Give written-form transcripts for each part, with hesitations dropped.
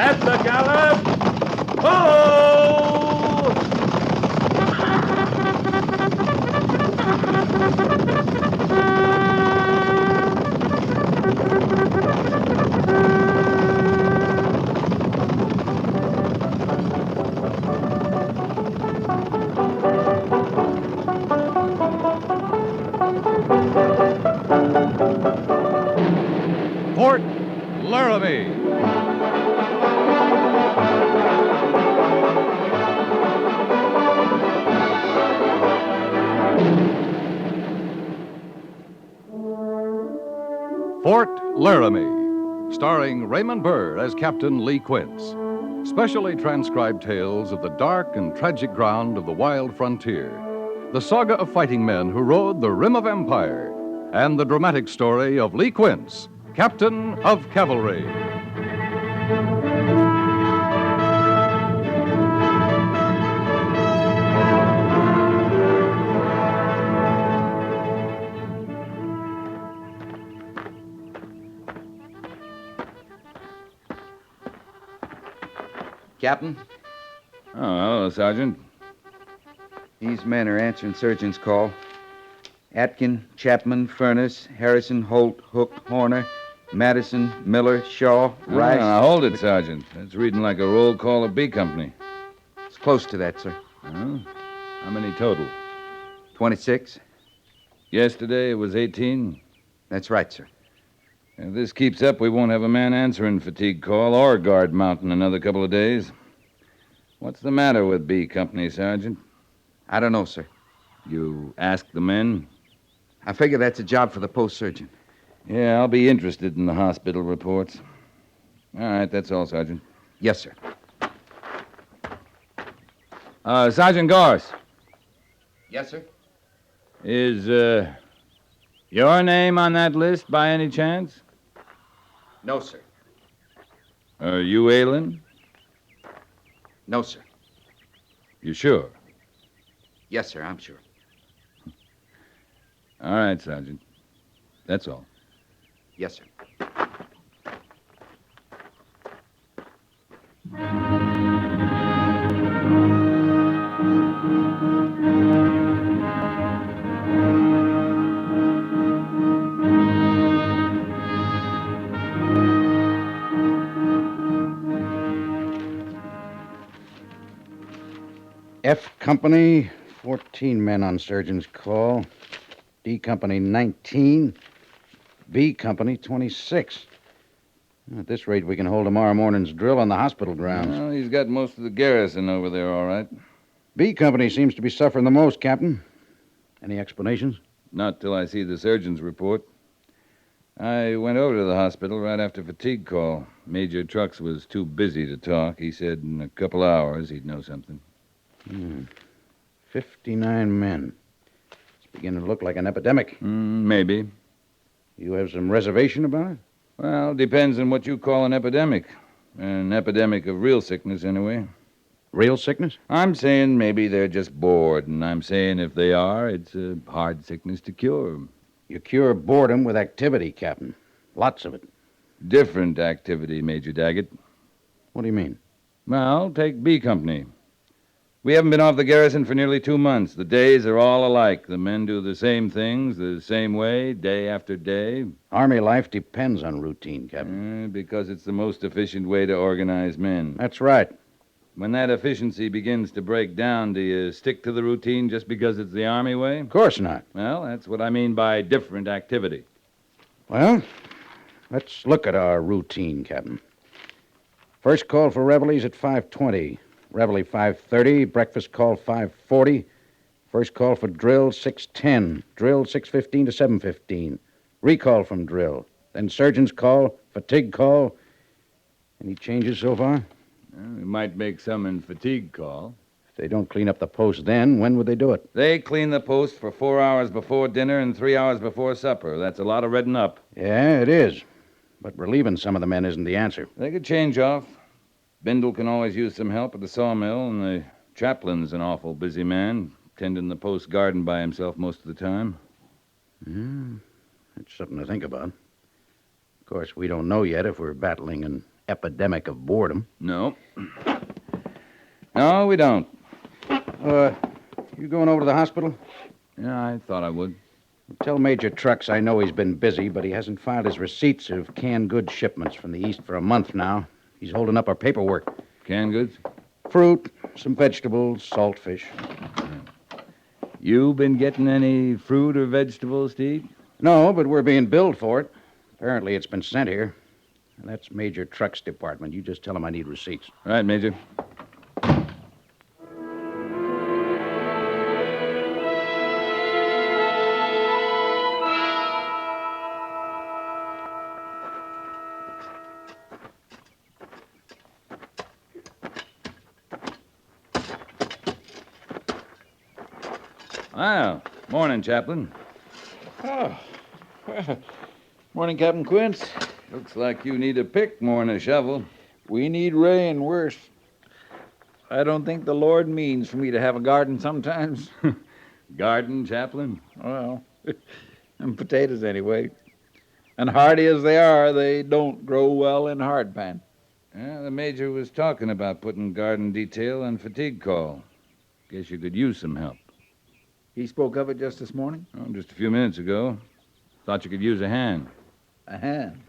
At the gallop! Ho! Fort Laramie. Fort Laramie, starring Raymond Burr as Captain Lee Quince. Specially transcribed tales of the dark and tragic ground of the wild frontier. The saga of fighting men who rode the rim of empire. And the dramatic story of Lee Quince, Captain of Cavalry. Captain, Oh, hello, Sergeant. these men are answering surgeon's call. Atkin, Chapman, Furness, Harrison, Holt, Hook, Horner, Madison, Miller, Shaw, Rice. Now, hold it, Sergeant. That's reading like a roll call of B Company. It's close to that, sir. Huh? How many total? 26. Yesterday it was 18. That's right, sir. If this keeps up, we won't have a man answering fatigue call or guard mount in another couple of days. What's the matter with B Company, Sergeant? I don't know, sir. You asked the men? I figure that's a job for the post surgeon. Yeah, I'll be interested in the hospital reports. All right, that's all, Sergeant. Yes, sir. Sergeant Gorse, Yes, sir. is your name on that list by any chance? No, sir. Are you ailing? No, sir. You sure? Yes, sir, I'm sure. All right, Sergeant. That's all. Yes, sir. F Company, 14 men on surgeon's call. D Company, 19. B Company, 26. At this rate, we can hold tomorrow morning's drill on the hospital grounds. Well, he's got most of the garrison over there, all right. B Company seems to be suffering the most, Captain. Any explanations? Not till I see the surgeon's report. I went over to the hospital right after fatigue call. Major Trucks was too busy to talk. He said in a couple hours he'd know something. 59 men. It's beginning to look like an epidemic. Maybe. You have some reservation about it? Well, depends on what you call an epidemic. An epidemic of real sickness, anyway. Real sickness? I'm saying maybe they're just bored, and I'm saying if they are, it's a hard sickness to cure. You cure boredom with activity, Captain. Lots of it. Different activity, Major Daggett. What do you mean? Well, take B Company. We haven't been off the garrison for nearly 2 months. The days are all alike. The men do the same things the same way, day after day. Army life depends on routine, Captain. Because it's the most efficient way to organize men. That's right. When that efficiency begins to break down, do you stick to the routine just because it's the Army way? Of course not. Well, that's what I mean by different activity. Well, let's look at our routine, Captain. First call for reveillees at 5:20. Reveille 5:30. Breakfast call 5:40. First call for drill 6:10. Drill 6:15 to 7:15. Recall from drill. Then surgeon's call, fatigue call. Any changes so far? Well, we might make some in fatigue call. If they don't clean up the post then, when would they do it? They clean the post for 4 hours before dinner and 3 hours before supper. That's a lot of redding up. Yeah, it is. But relieving some of the men isn't the answer. They could change off. Bindle can always use some help at the sawmill, and the chaplain's an awful busy man, tending the post garden by himself most of the time. That's something to think about. Of course, we don't know yet if we're battling in epidemic of boredom. No. No, we don't. You going over to the hospital? Yeah, I thought I would. Tell Major Trucks I know he's been busy, but he hasn't filed his receipts of canned goods shipments from the east for a month now. He's holding up our paperwork. Canned goods? Fruit, some vegetables, salt fish. You been getting any fruit or vegetables to eat? No, but we're being billed for it. Apparently it's been sent here. And that's Major Trucks' department. You just tell him I need receipts. Right, Major. Wow. Morning, Chaplain. Oh. Morning, Captain Quince. Looks like you need a pick more than a shovel. We need rain worse. I don't think the Lord means for me to have a garden sometimes. Garden, Chaplain? Well, and potatoes anyway. And hardy as they are, they don't grow well in hardpan. Yeah, the Major was talking about putting garden detail on fatigue call. Guess you could use some help. He spoke of it just this morning? Oh, just a few minutes ago. Thought you could use a hand. A hand.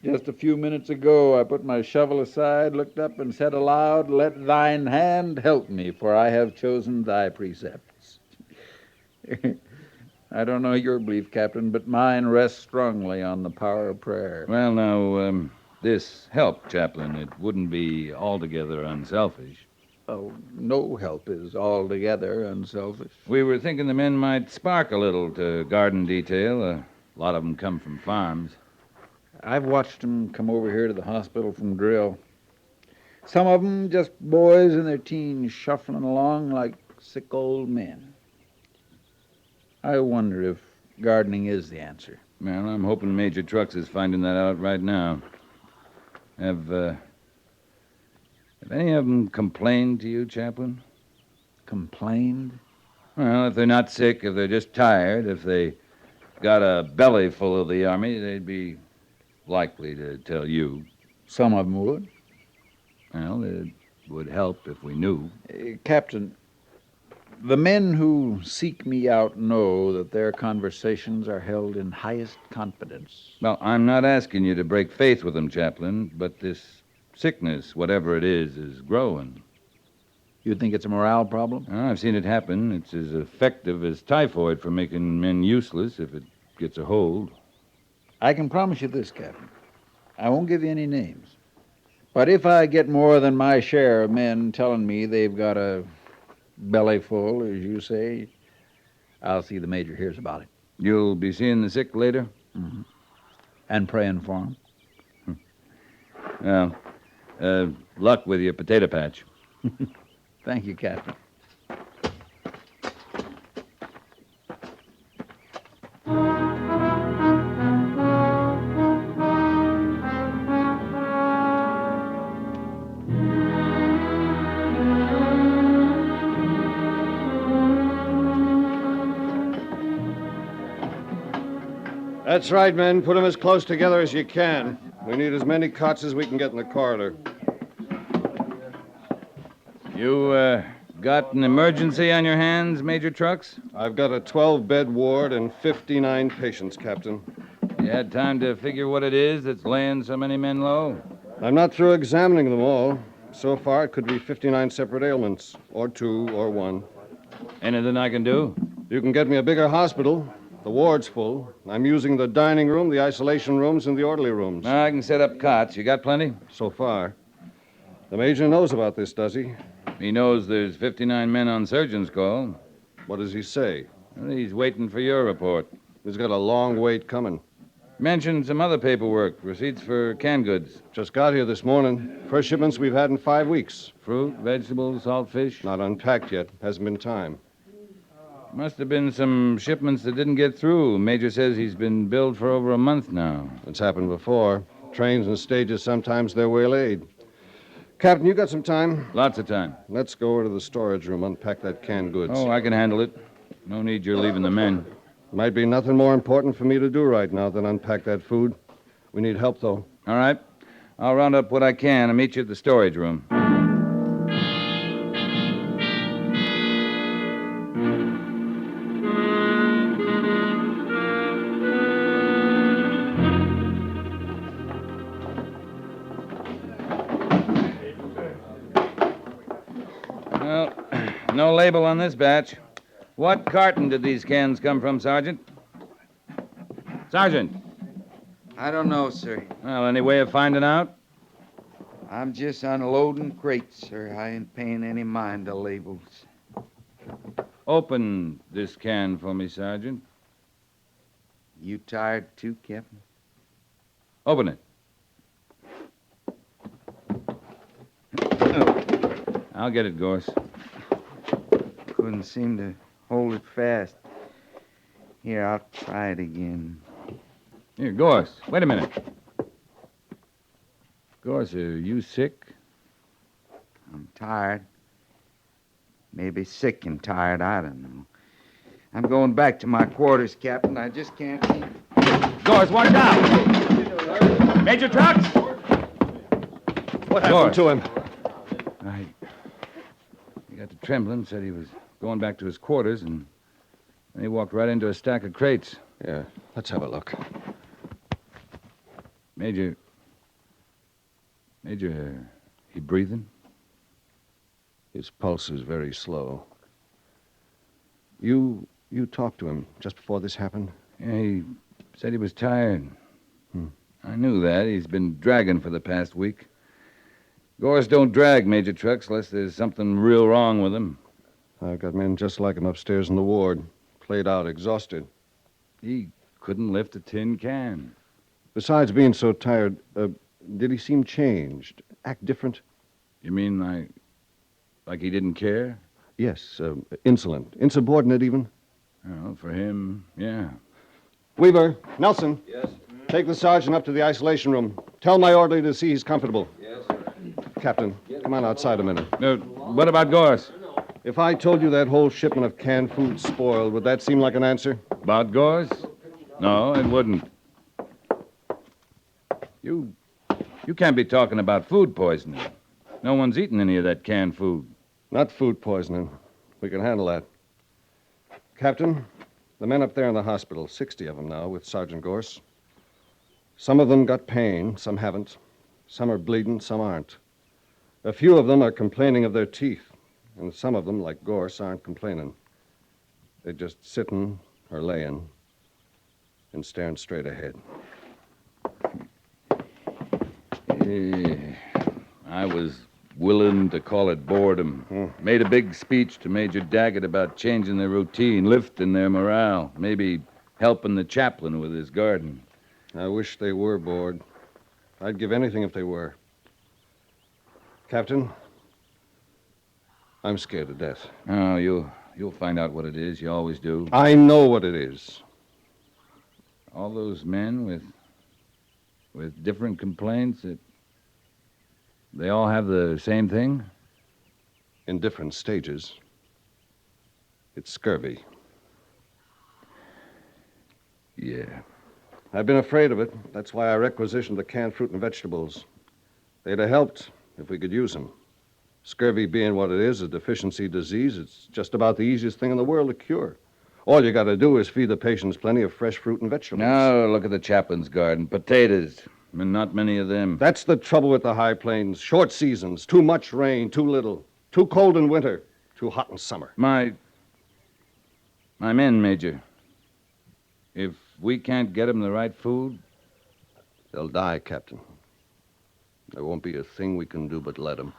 Just a few minutes ago, I put my shovel aside, looked up, and said aloud, "Let thine hand help me, for I have chosen thy precepts." I don't know your belief, Captain, but mine rests strongly on the power of prayer. Well, now, this help, Chaplain, it wouldn't be altogether unselfish. Oh, no help is altogether unselfish. We were thinking the men might spark a little to garden detail. A lot of them come from farms. I've watched them come over here to the hospital from drill. Some of them just boys in their teens shuffling along like sick old men. I wonder if gardening is the answer. Well, I'm hoping Major Trucks is finding that out right now. Have any of them complained to you, Chaplain? Complained? Well, if they're not sick, if they're just tired, if they got a belly full of the Army, they'd be likely to tell you. Some of them would. Well, it would help if we knew. Captain, the men who seek me out know that their conversations are held in highest confidence. Well, I'm not asking you to break faith with them, Chaplain, but this sickness, whatever it is growing. You think it's a morale problem? I've seen it happen. It's as effective as typhoid for making men useless if it gets a hold. I can promise you this, Captain. I won't give you any names. But if I get more than my share of men telling me they've got a belly full, as you say, I'll see the Major hears about it. You'll be seeing the sick later? Mm-hmm. And praying for him. Well, luck with your potato patch. Thank you, Captain. That's right, men. Put them as close together as you can. We need as many cots as we can get in the corridor. You, got an emergency on your hands, Major Trucks? I've got a 12-bed ward and 59 patients, Captain. You had time to figure what it is that's laying so many men low? I'm not through examining them all. So far, it could be 59 separate ailments, or 2, or 1. Anything I can do? You can get me a bigger hospital. The ward's full. I'm using the dining room, the isolation rooms, and the orderly rooms. I can set up cots. You got plenty? So far. The Major knows about this, does he? He knows there's 59 men on surgeon's call. What does he say? Well, he's waiting for your report. He's got a long wait coming. Mentioned some other paperwork, receipts for canned goods. Just got here this morning. First shipments we've had in 5 weeks. Fruit, vegetables, salt fish? Not unpacked yet. Hasn't been time. Must have been some shipments that didn't get through. Major says he's been billed for over a month now. It's happened before. Trains and stages, sometimes they're waylaid. Captain, you got some time? Lots of time. Let's go over to the storage room, unpack that canned goods. Oh, I can handle it. No need you're leaving the men. Might be nothing more important for me to do right now than unpack that food. We need help, though. All right. I'll round up what I can and meet you at the storage room. Well, no label on this batch. What carton did these cans come from, Sergeant? Sergeant! I don't know, sir. Well, any way of finding out? I'm just unloading crates, sir. I ain't paying any mind to labels. Open this can for me, Sergeant. You tired too, Captain? Open it. I'll get it, Gorse. Couldn't seem to hold it fast. Here, I'll try it again. Here, Gorse, wait a minute. Gorse, are you sick? I'm tired. Maybe sick and tired, I don't know. I'm going back to my quarters, Captain. I just can't keep... Gorse, watch out! Major Trucks! What happened to him? He got to trembling, said he was going back to his quarters, and then he walked right into a stack of crates. Yeah, let's have a look. Major, he breathing? His pulse is very slow. You talked to him just before this happened? Yeah, he said he was tired. I knew that. He's been dragging for the past week. Gorse don't drag, Major Trucks, unless there's something real wrong with him. I've got men just like him upstairs in the ward, played out, exhausted. He couldn't lift a tin can. Besides being so tired, did he seem changed? Act different? You mean like he didn't care? Yes, insolent. Insubordinate, even? Well, for him, yeah. Weaver, Nelson. Yes? Take the sergeant up to the isolation room. Tell my orderly to see he's comfortable. Yes, sir. Captain, come on outside a minute. What about Gorse? If I told you that whole shipment of canned food spoiled, would that seem like an answer? About Gorse? No, it wouldn't. You can't be talking about food poisoning. No one's eaten any of that canned food. Not food poisoning. We can handle that. Captain, the men up there in the hospital, 60 of them now, with Sergeant Gorse. Some of them got pain, some haven't. Some are bleeding, some aren't. A few of them are complaining of their teeth, and some of them, like Gorse, aren't complaining. They're just sitting or laying and staring straight ahead. I was willing to call it boredom. Made a big speech to Major Daggett about changing their routine, lifting their morale, maybe helping the chaplain with his garden. I wish they were bored. I'd give anything if they were. Captain, I'm scared to death. Oh, you'll find out what it is. You always do. I know what it is. All those men with different complaints, they all have the same thing? In different stages. It's scurvy. Yeah. I've been afraid of it. That's why I requisitioned the canned fruit and vegetables. They'd have helped if we could use them. Scurvy being what it is, a deficiency disease, it's just about the easiest thing in the world to cure. All you got to do is feed the patients plenty of fresh fruit and vegetables. Now, look at the chaplain's garden. Potatoes. And not many of them. That's the trouble with the high plains. Short seasons, too much rain, too little. Too cold in winter, too hot in summer. My men, Major. If we can't get them the right food... They'll die, Captain. There won't be a thing we can do but let them.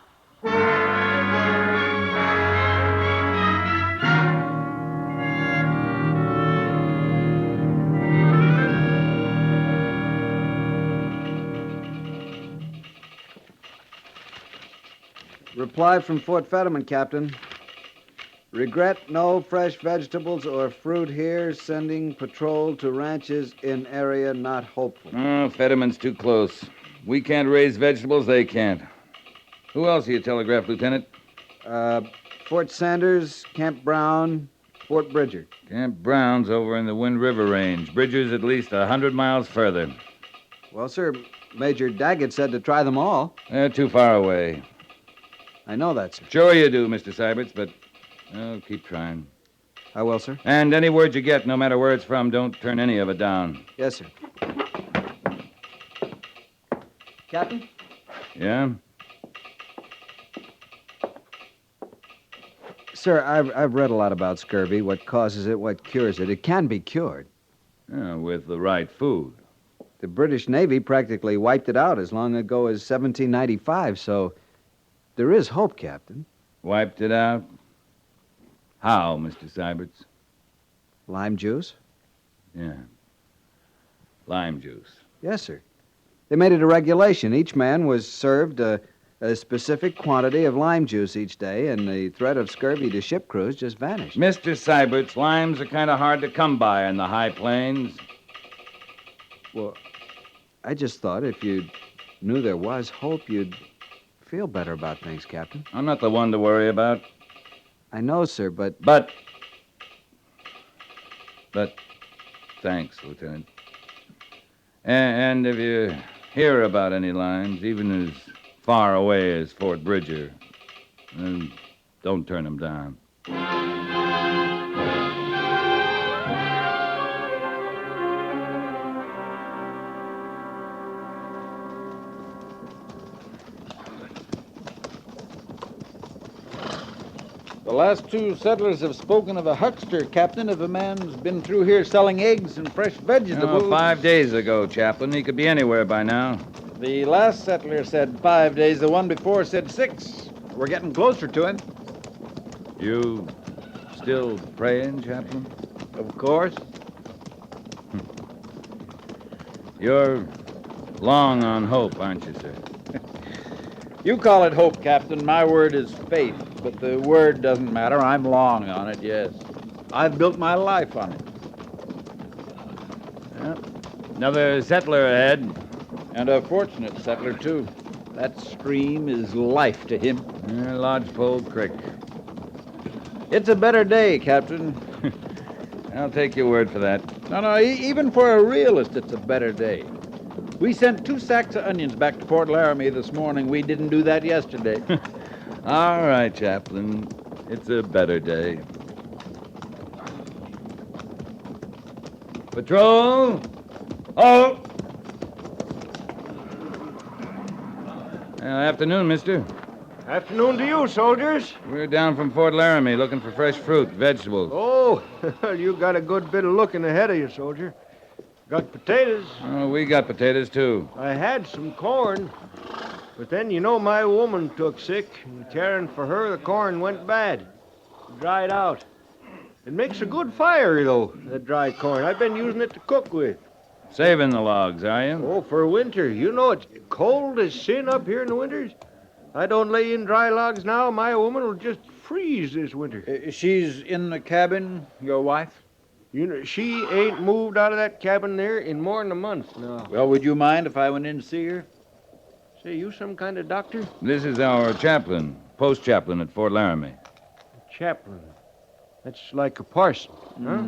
Reply from Fort Fetterman, Captain. Regret no fresh vegetables or fruit here. Sending patrol to ranches in area not hopeful. Oh, Fetterman's too close. We can't raise vegetables, they can't. Who else do you telegraph, Lieutenant? Fort Sanders, Camp Brown, Fort Bridger. Camp Brown's over in the Wind River Range. Bridger's at least 100 miles further. Well, sir, Major Daggett said to try them all. They're too far away. I know that, sir. Sure you do, Mr. Seiberts, but keep trying. I will, sir. And any word you get, no matter where it's from, don't turn any of it down. Yes, sir. Captain? Yeah? Sir, I've read a lot about scurvy, what causes it, what cures it. It can be cured. With the right food. The British Navy practically wiped it out as long ago as 1795, so there is hope, Captain. Wiped it out? How, Mr. Seiberts? Lime juice? Yeah. Lime juice. Yes, sir. They made it a regulation. Each man was served a specific quantity of lime juice each day, and the threat of scurvy to ship crews just vanished. Mr. Seiberts, limes are kind of hard to come by in the high plains. Well, I just thought if you knew there was hope, you'd feel better about things, Captain. I'm not the one to worry about. I know, sir, but... But thanks, Lieutenant. And if you hear about any lines, even as far away as Fort Bridger, then don't turn them down. The last two settlers have spoken of a huckster, Captain, if a man's been through here selling eggs and fresh vegetables. 5 days ago, Chaplain. He could be anywhere by now. The last settler said 5 days. The one before said 6. We're getting closer to him. You still praying, Chaplain? Of course. You're long on hope, aren't you, sir? You call it hope, Captain. My word is faith. But the word doesn't matter. I'm long on it, yes. I've built my life on it. Another settler ahead. And a fortunate settler, too. That stream is life to him. Lodgepole Creek. It's a better day, Captain. I'll take your word for that. No, even for a realist, it's a better day. We sent 2 sacks of onions back to Fort Laramie this morning. We didn't do that yesterday. All right, Chaplain. It's a better day. Patrol! Oh! Afternoon, mister. Afternoon to you, soldiers. We're down from Fort Laramie looking for fresh fruit, vegetables. Oh, you got a good bit of looking ahead of you, soldier. Got potatoes. Oh, we got potatoes, too. I had some corn, but then, my woman took sick, and caring for her, the corn went bad. Dried out. It makes a good fire, though, that dry corn. I've been using it to cook with. Saving the logs, are you? Oh, for winter. It's cold as sin up here in the winters. I don't lay in dry logs now. My woman will just freeze this winter. She's in the cabin, your wife? She ain't moved out of that cabin there in more than a month now. Well, would you mind if I went in to see her? Say, you some kind of doctor? This is our chaplain, post chaplain at Fort Laramie. Chaplain. That's like a parson, huh?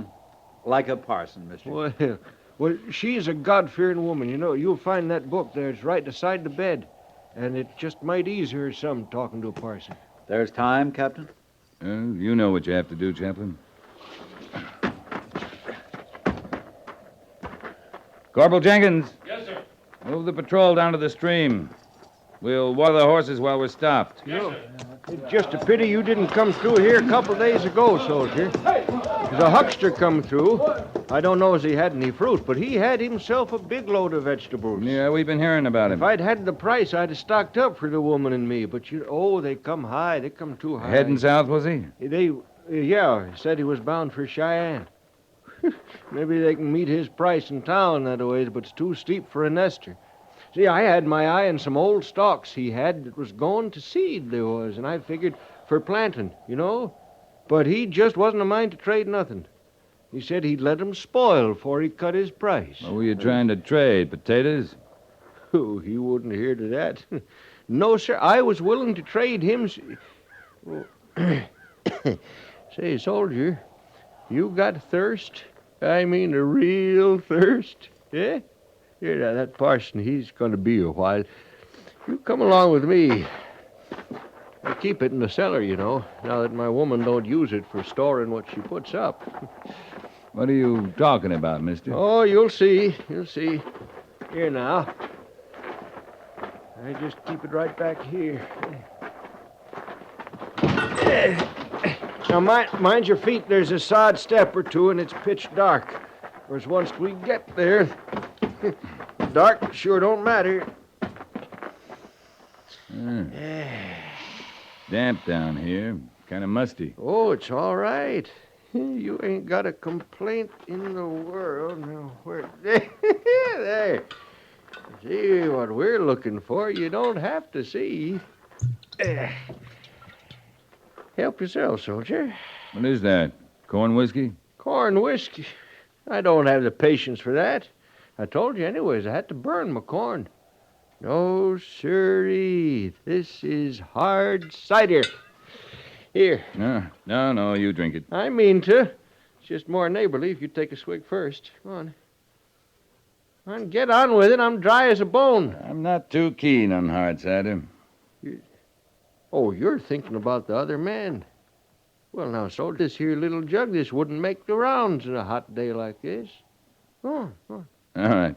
Like a parson, mister. Well, she's a God-fearing woman. You'll find that book there. It's right beside the bed. And it just might ease her some talking to a parson. There's time, Captain? You know what you have to do, Chaplain. Corporal Jenkins. Yes, sir. Move the patrol down to the stream. We'll water the horses while we're stopped. Yes, sir. It's just a pity you didn't come through here a couple days ago, soldier. There's a huckster come through. I don't know as he had any fruit, but he had himself a big load of vegetables. Yeah, we've been hearing about him. If I'd had the price, I'd have stocked up for the woman and me. But they come high. They come too high. Heading south, was he? He said he was bound for Cheyenne. Maybe they can meet his price in town that way, but it's too steep for a nester. See, I had my eye on some old stalks he had that was going to seed, they was, and I figured for planting, But he just wasn't a mind to trade nothing. He said he'd let 'em spoil before he cut his price. What were you trying to trade? Potatoes? Oh, he wouldn't hear to that. No, sir, I was willing to trade him. Say, soldier, you got thirst? I mean a real thirst, yeah? Here, now, that parson, he's going to be a while. You come along with me. I keep it in the cellar, you know, now that my woman don't use it for storing what she puts up. What are you talking about, mister? Oh, you'll see. You'll see. Here now. I just keep it right back here. Now, mind your feet. There's a sod step or two, and it's pitch dark. Whereas once we get there, dark sure don't matter. Damp down here. Kind of musty. Oh, it's all right. You ain't got a complaint in the world. Now, where... There. See what we're looking for. You don't have to see. Help yourself, soldier. What is that? Corn whiskey? Corn whiskey. I don't have the patience for that. I told you anyways, I had to burn my corn. No, sirree. This is hard cider. Here. No, you drink it. I mean to. It's just more neighborly if you take a swig first. Come on. Come on, get on with it. I'm dry as a bone. I'm not too keen on hard cider. Oh, you're thinking about the other man. Well, now, so this here little jug, this wouldn't make the rounds on a hot day like this. Go on. All right.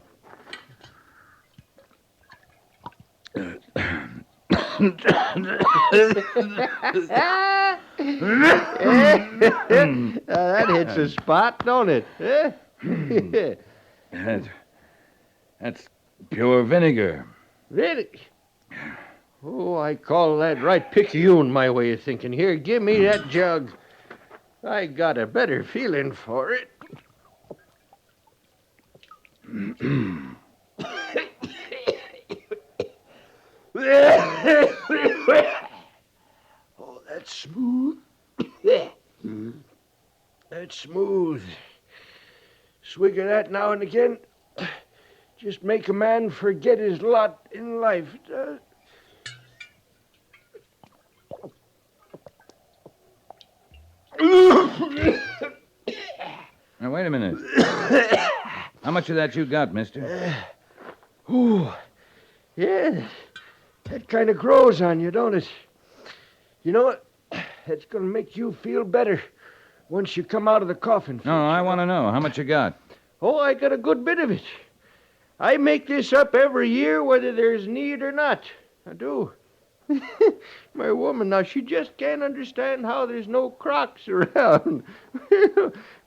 That hits a spot, don't it? That's pure vinegar. Vinegar? Oh, I call that right picayune, my way of thinking. Here, give me that jug. I got a better feeling for it. Oh, that's smooth. That's smooth. Swig of that now and again. Just make a man forget his lot in life. Now, wait a minute. How much of that you got, mister? Yeah, that kind of grows on you, don't it? You know what? It's going to make you feel better once you come out of the coffin. No, I want to know. How much you got? Oh, I got a good bit of it. I make this up every year, whether there's need or not. I do. My woman, now, she just can't understand how there's no crocks around.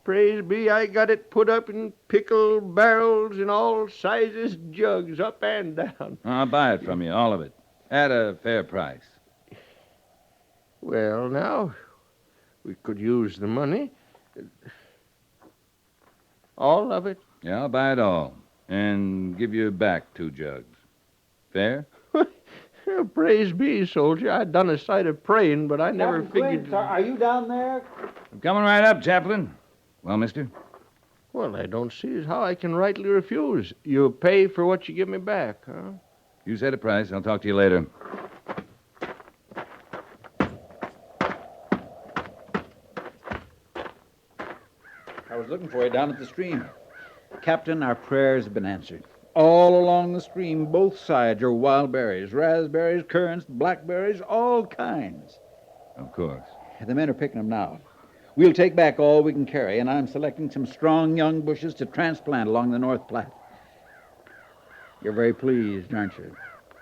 Praise be, I got it put up in pickle barrels in all sizes, jugs, up and down. I'll buy it from you, all of it, at a fair price. Well, now, we could use the money. All of it? Yeah, I'll buy it all, and give you back 2 jugs. Fair? Praise be, soldier. I'd done a sight of praying, but I never figured... Quince, are you down there? I'm coming right up, Chaplain. Well, mister? Well, I don't see as how I can rightly refuse. You pay for what you give me back, huh? You set a price. I'll talk to you later. I was looking for you down at the stream. Captain, our prayers have been answered. All along the stream, both sides are wild berries, raspberries, currants, blackberries, all kinds. Of course. The men are picking them now. We'll take back all we can carry, and I'm selecting some strong young bushes to transplant along the North Platte. You're very pleased, aren't you?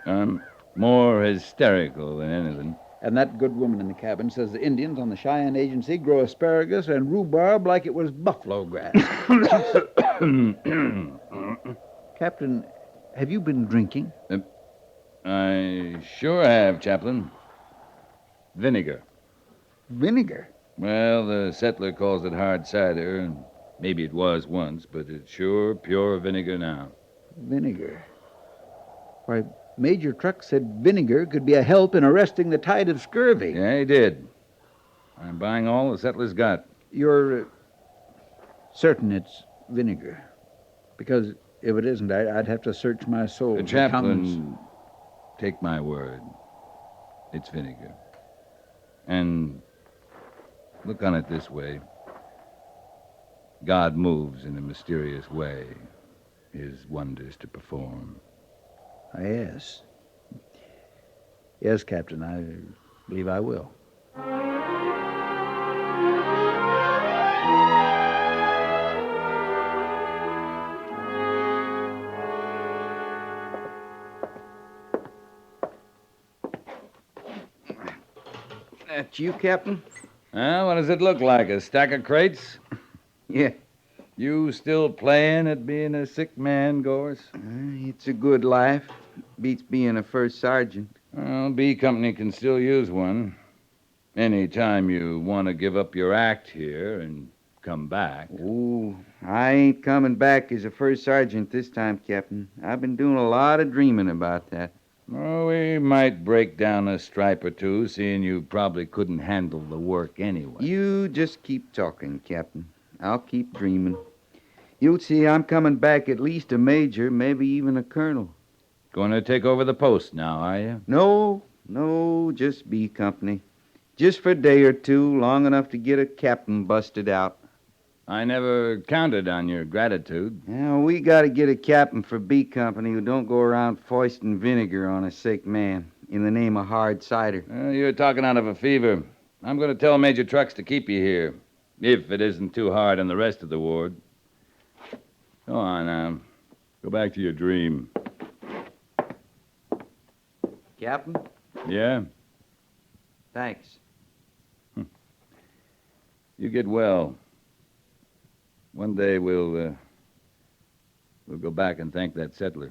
I'm more hysterical than anything. And that good woman in the cabin says the Indians on the Cheyenne Agency grow asparagus and rhubarb like it was buffalo grass. Captain, have you been drinking? I sure have, Chaplain. Vinegar. Vinegar? Well, the settler calls it hard cider, and maybe it was once, but it's sure pure vinegar now. Vinegar? Why, Major Truck said vinegar could be a help in arresting the tide of scurvy. Yeah, he did. I'm buying all the settlers got. You're certain it's vinegar? Because if it isn't, I'd have to search my soul. The Chaplain, take my word. It's vinegar. And look on it this way. God moves in a mysterious way. his wonders to perform. Yes. Yes, Captain, I believe I will. That you, Captain? What does it look like? A stack of crates? Yeah. You still playing at being a sick man, Gorse? It's a good life. Beats being a first sergeant. Well, B Company can still use one. Any time you want to give up your act here and come back. Ooh, I ain't coming back as a first sergeant this time, Captain. I've been doing a lot of dreaming about that. Well, we might break down a stripe or two, seeing you probably couldn't handle the work anyway. You just keep talking, Captain. I'll keep dreaming. You'll see I'm coming back at least a major, maybe even a colonel. Going to take over the post now, are you? No, just B Company. Just for a day or two, long enough to get a captain busted out. I never counted on your gratitude. Now, we got to get a captain for B Company who don't go around foisting vinegar on a sick man in the name of hard cider. You're talking out of a fever. I'm going to tell Major Trucks to keep you here, if it isn't too hard on the rest of the ward. Go on now. Go back to your dream. Captain? Yeah? Thanks. You get well. One day we'll go back and thank that settler.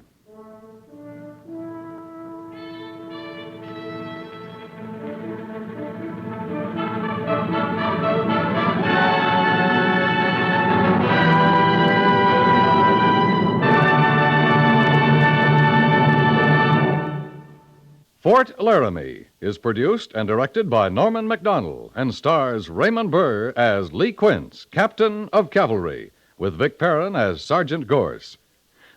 Fort Laramie is produced and directed by Norman Macdonnell and stars Raymond Burr as Lee Quince, Captain of Cavalry, with Vic Perrin as Sergeant Gorse.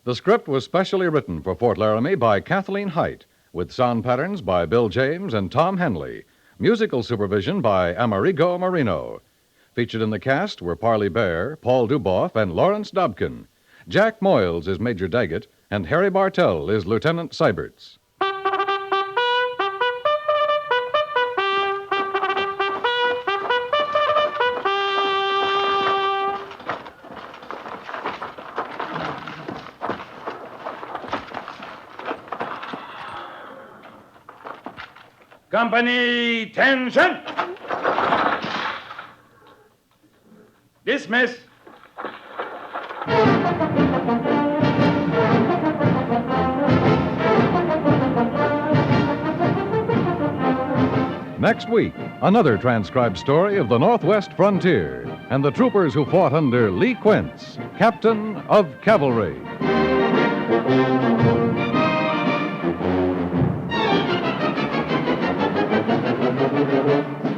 The script was specially written for Fort Laramie by Kathleen Hite, with sound patterns by Bill James and Tom Henley, musical supervision by Amerigo Marino. Featured in the cast were Parley Bear, Paul Duboff, and Lawrence Dobkin. Jack Moyles is Major Daggett, and Harry Bartell is Lieutenant Seiberts. Company, tension! Dismiss. Next week, another transcribed story of the Northwest frontier and the troopers who fought under Lee Quince, Captain of Cavalry.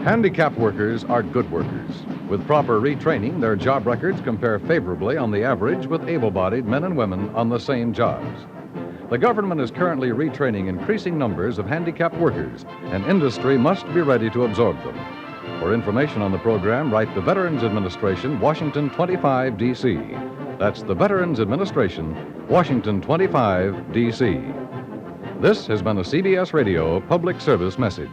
Handicapped workers are good workers. With proper retraining, their job records compare favorably on the average with able-bodied men and women on the same jobs. The government is currently retraining increasing numbers of handicapped workers, and industry must be ready to absorb them. For information on the program, write the Veterans Administration, Washington 25, D.C. That's the Veterans Administration, Washington 25, D.C. This has been a CBS Radio public service message.